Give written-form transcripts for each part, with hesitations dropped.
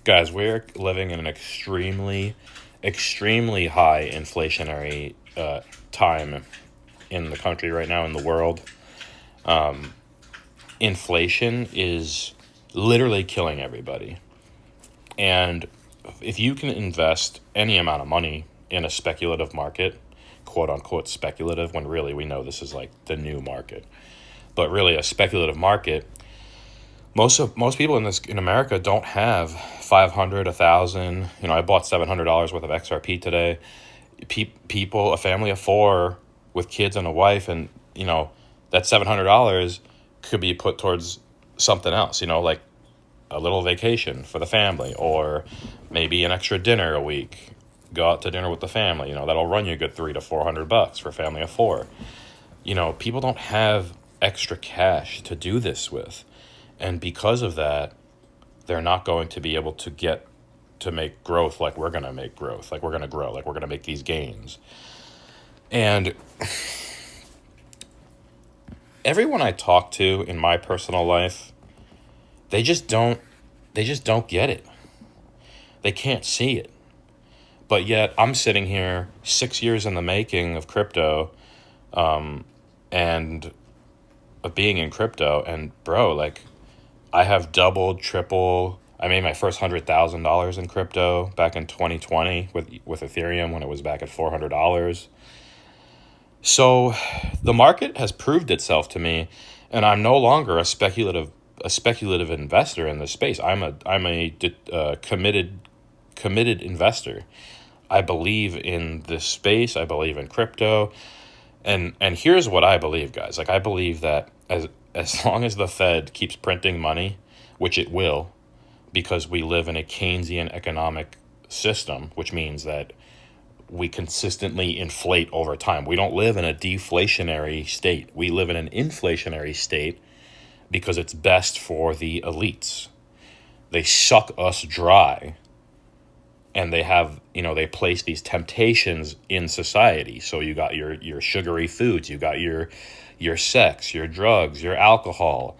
Guys, we're living in an extremely high inflationary time in the country right now, in the world. Inflation is literally killing everybody. And if you can invest any amount of money in a speculative market, quote unquote speculative, when really we know this is like the new market, but really a speculative market, most people in America don't have 500, 1,000. I bought $700 worth of XRP today. People, a family of four with kids and a wife, and that $700 could be put towards something else. Like a little vacation for the family, or maybe an extra dinner a week. Go out to dinner with the family. That'll run you a good $300 to $400 for a family of four. People don't have extra cash to do this with. And because of that, they're not going to be able to get to make growth like we're going to make growth, like we're going to grow, like we're going to make these gains. And everyone I talk to in my personal life, they just don't get it. They can't see it. But yet I'm sitting here 6 years in the making of crypto, and of being in crypto, and bro, like, I have doubled, triple. I made my first $100,000 in crypto back in 2020 with Ethereum when it was back at $400. So the market has proved itself to me, and I'm no longer a speculative investor in this space. I'm a committed investor. I believe in this space. I believe in crypto, and here's what I believe, guys. Like, I believe that as long as the Fed keeps printing money, which it will, because we live in a Keynesian economic system, which means that we consistently inflate over time. We don't live in a deflationary state. We live in an inflationary state because it's best for the elites. They suck us dry, and they have, they place these temptations in society. So you got your sugary foods, you got your sex, your drugs, your alcohol,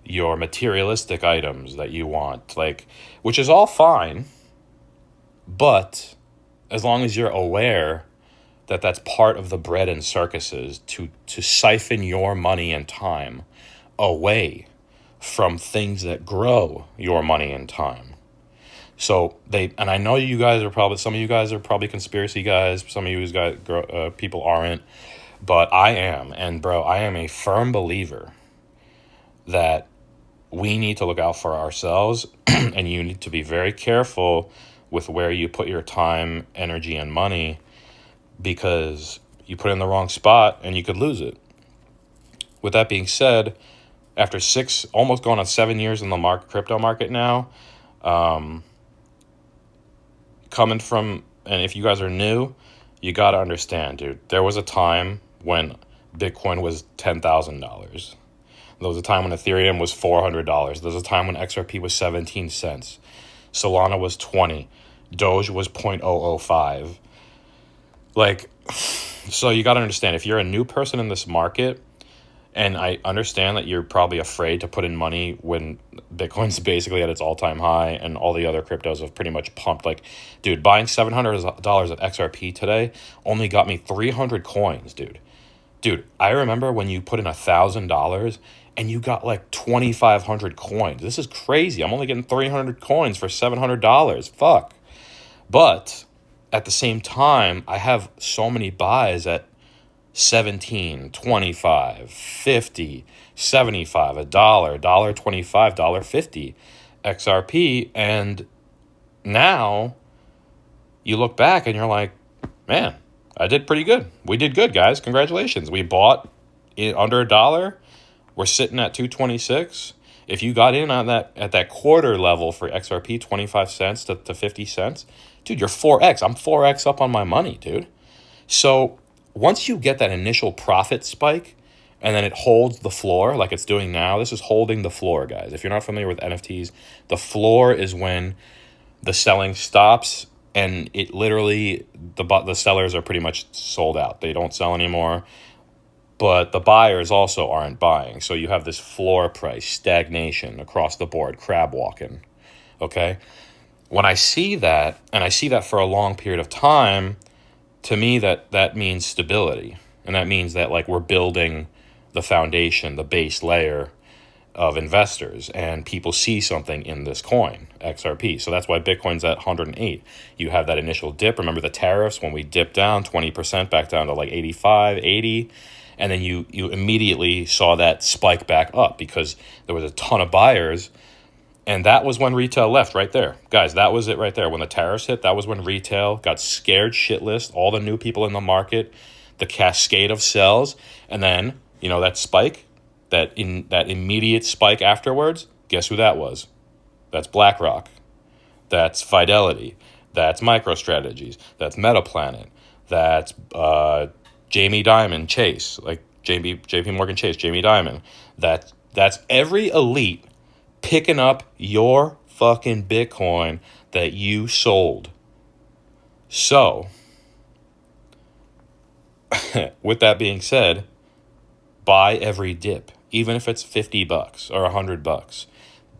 your materialistic items that you want, like, which is all fine, but as long as you're aware that that's part of the bread and circuses to siphon your money and time away from things that grow your money and time. So and I know some of you guys are probably conspiracy guys, some of you guys, people aren't, but I am. And bro, I am a firm believer that we need to look out for ourselves, and you need to be very careful with where you put your time, energy, and money, because you put it in the wrong spot and you could lose it. With that being said, after almost going on 7 years in the crypto market now, coming from, and if you guys are new, you got to understand, dude, there was a time when Bitcoin was $10,000. There was a time when Ethereum was $400. There was a time when XRP was 17 cents. Solana was 20. Doge was 0.005. Like, so you got to understand, if you're a new person in this market, and I understand that you're probably afraid to put in money when Bitcoin's basically at its all-time high and all the other cryptos have pretty much pumped. Like, dude, buying $700 of XRP today only got me 300 coins, dude. Dude, I remember when you put in $1,000 and you got like 2,500 coins. This is crazy. I'm only getting 300 coins for $700. Fuck. But at the same time, I have so many buys at 17, 25, 50, 75, $1, $1.25, $1.50 XRP. And now you look back and you're like, man, I did pretty good. We did good, guys. Congratulations. We bought it under $1. We're sitting at 226. If you got in on that at that quarter level for XRP, 25 cents to 50 cents, dude, you're 4x. I'm 4x up on my money, dude. So once you get that initial profit spike and then it holds the floor like it's doing now, this is holding the floor, guys. If you're not familiar with NFTs, the floor is when the selling stops and it literally, the sellers are pretty much sold out. They don't sell anymore. But the buyers also aren't buying. So you have this floor price stagnation across the board, crab walking. Okay? When I see that, and I see that for a long period of time, to me that means stability. And that means that like we're building the foundation, the base layer of investors, and people see something in this coin, XRP. So that's why Bitcoin's at 108. You have that initial dip. Remember the tariffs when we dipped down 20% back down to like 85, 80, and then you immediately saw that spike back up because there was a ton of buyers. And that was when retail left right there. Guys, that was it right there. When the tariffs hit, that was when retail got scared shitless, all the new people in the market, the cascade of sells, and then, that spike, that immediate spike afterwards, guess who that was? That's BlackRock. That's Fidelity. That's MicroStrategies. That's MetaPlanet. That's Jamie Dimon Chase, like JP Morgan Chase, Jamie Dimon. That's every elite picking up your fucking Bitcoin that you sold. So, with that being said, buy every dip, even if it's $50 or $100.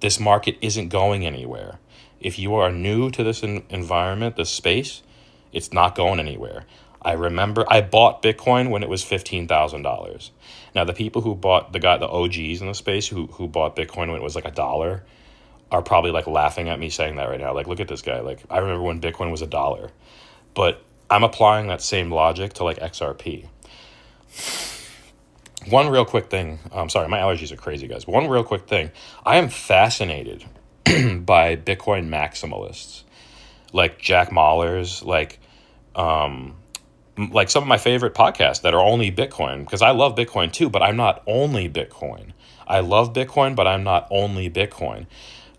This market isn't going anywhere. If you are new to this environment, this space, it's not going anywhere. I remember I bought Bitcoin when it was $15,000. Now, the people who bought, the OGs in the space who bought Bitcoin when it was like $1 are probably like laughing at me saying that right now. Like, look at this guy. Like, I remember when Bitcoin was $1. But I'm applying that same logic to like XRP. One real quick thing. I'm sorry, my allergies are crazy, guys. One real quick thing. I am fascinated by Bitcoin maximalists, like Jack Mahler's, like some of my favorite podcasts that are only Bitcoin, because I love Bitcoin too, but I'm not only Bitcoin. I love Bitcoin, but I'm not only Bitcoin.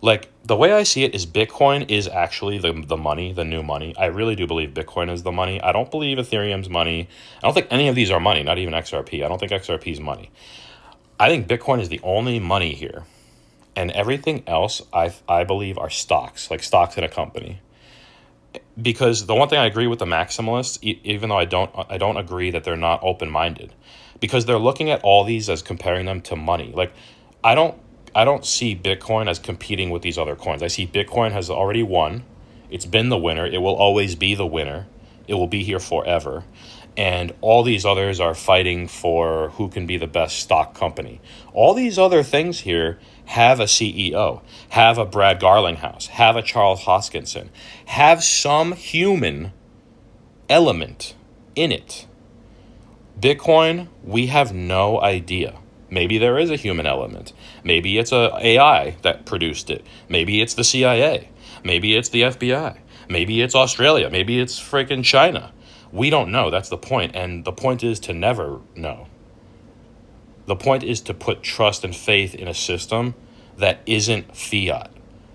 Like, the way I see it is Bitcoin is actually the money, the new money. I really do believe Bitcoin is the money. I don't believe Ethereum's money. I don't think any of these are money, not even XRP. I don't think XRP is money. I think Bitcoin is the only money here. And everything else, I believe, are stocks, like stocks in a company. Because the one thing I agree with the maximalists, even though I don't agree that they're not open-minded, because they're looking at all these as comparing them to money. Like, I don't see Bitcoin as competing with these other coins. I see Bitcoin has already won. It's been the winner. It will always be the winner. It will be here forever. And all these others are fighting for who can be the best stock company. All these other things here have a CEO, have a Brad Garlinghouse, have a Charles Hoskinson, have some human element in it. Bitcoin, we have no idea. Maybe there is a human element. Maybe it's a AI that produced it. Maybe it's the CIA. Maybe it's the FBI. Maybe it's Australia. Maybe it's freaking China. We don't know. That's the point. And the point is to never know. The point is to put trust and faith in a system that isn't fiat.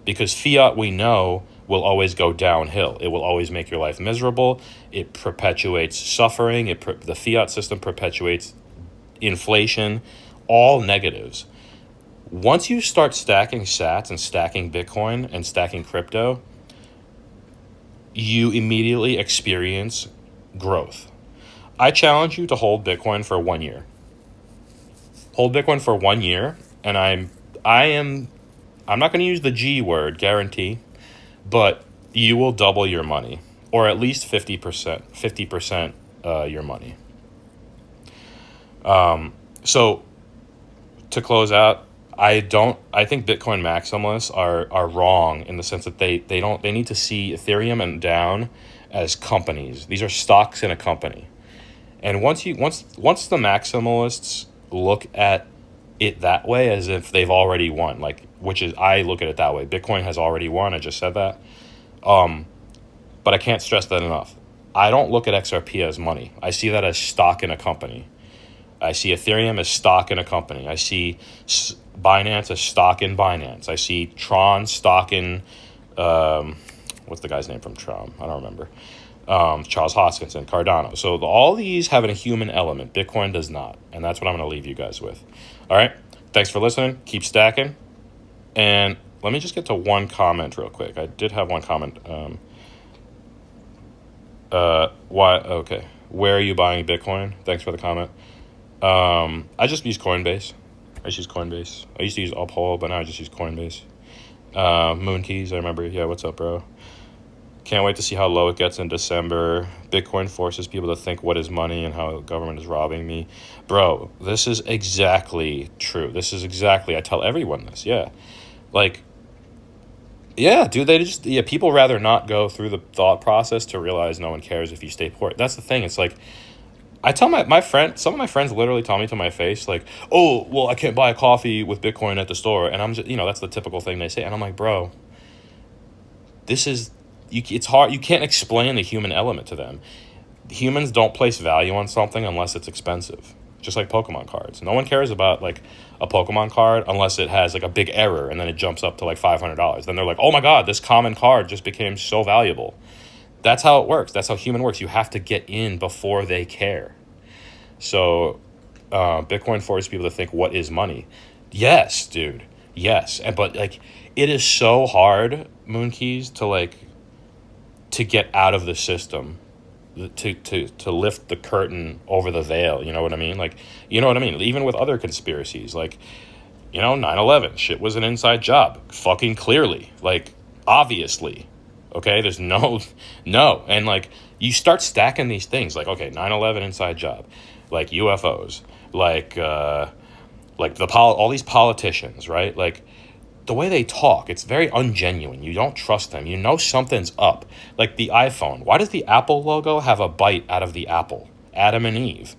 Because fiat, we know, will always go downhill. It will always make your life miserable. It perpetuates suffering. The fiat system perpetuates inflation, all negatives. Once you start stacking sats and stacking Bitcoin and stacking crypto, you immediately experience growth. I challenge you to hold Bitcoin for 1 year. Hold Bitcoin for 1 year, and I'm not going to use the G word, guarantee, but you will double your money, or at least 50% your money. So to close out, I think Bitcoin maximalists are wrong in the sense that they need to see Ethereum and down as companies. These are stocks in a company. And once the maximalists look at it that way, as if they've already won, I look at it that way. Bitcoin has already won. I just said that. But I can't stress that enough. I don't look at XRP as money. I see that as stock in a company. I see Ethereum as stock in a company. I see Binance as stock in Binance. I see Tron stock in, what's the guy's name from Tron? I don't remember. Charles Hoskinson, Cardano. So all these have a human element. Bitcoin does not. And that's what I'm going to leave you guys with. All right. Thanks for listening. Keep stacking. And let me just get to one comment real quick. I did have one comment. Why? Okay. Where are you buying Bitcoin? Thanks for the comment. I just use Coinbase. I used to use Uphold, but now I just use Coinbase. Moon Keys, I remember. Yeah, what's up, bro? Can't wait to see how low it gets in December. Bitcoin forces people to think what is money and how the government is robbing me. Bro, this is exactly true. This is exactly, I tell everyone this, yeah. Like, yeah, dude, people rather not go through the thought process to realize no one cares if you stay poor. That's the thing. It's like, I tell my friend, some of my friends literally tell me to my face, like, oh, well, I can't buy a coffee with Bitcoin at the store. And I'm just, that's the typical thing they say. And I'm like, bro, this is, it's hard. You can't explain the human element to them. Humans don't place value on something unless it's expensive. Just like Pokemon cards. No one cares about like a Pokemon card unless it has like a big error and then it jumps up to like $500. Then they're like, oh my God, this common card just became so valuable. That's how it works. That's how human works. You have to get in before they care. So Bitcoin forces people to think, what is money? Yes, dude. Yes. But like, it is so hard, Moon Keys, to get out of the system, to lift the curtain over the veil. You know what I mean? Like, you know what I mean? Even with other conspiracies, like, 9/11, shit was an inside job. Fucking clearly. Like, obviously. Okay? There's no, no. And like, you start stacking these things. Like, okay, 9/11 inside job. Like UFOs. Like all these politicians, right? Like, the way they talk, it's very ungenuine. You don't trust them. You know something's up. Like the iPhone. Why does the Apple logo have a bite out of the apple? Adam and Eve.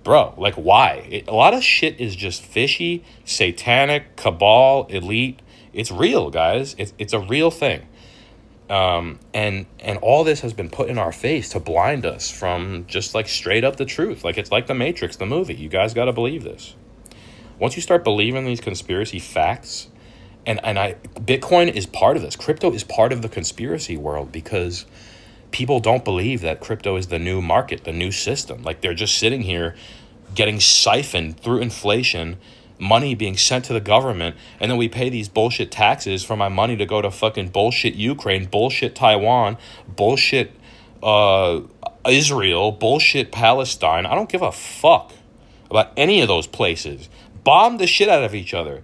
Bro, like why? A lot of shit is just fishy, satanic, cabal, elite. It's real, guys. It's a real thing. And all this has been put in our face to blind us from just like straight up the truth. Like it's like The Matrix, the movie. You guys got to believe this. Once you start believing these conspiracy facts, and Bitcoin is part of this. Crypto is part of the conspiracy world because people don't believe that crypto is the new market, the new system. Like they're just sitting here getting siphoned through inflation, money being sent to the government, and then we pay these bullshit taxes for my money to go to fucking bullshit Ukraine, bullshit Taiwan, bullshit Israel, bullshit Palestine. I don't give a fuck about any of those places. Bomb the shit out of each other.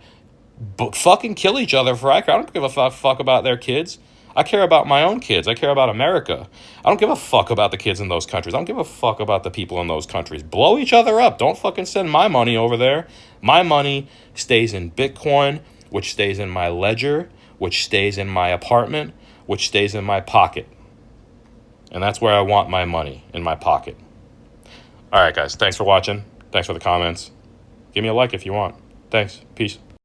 Fucking kill each other for I don't give a fuck about their kids. I care about my own kids. I care about America. I don't give a fuck about the kids in those countries. I don't give a fuck about the people in those countries. Blow each other up. Don't fucking send my money over there. My money stays in Bitcoin, which stays in my ledger, which stays in my apartment, which stays in my pocket. And that's where I want my money, in my pocket. All right, guys. Thanks for watching. Thanks for the comments. Give me a like if you want. Thanks. Peace.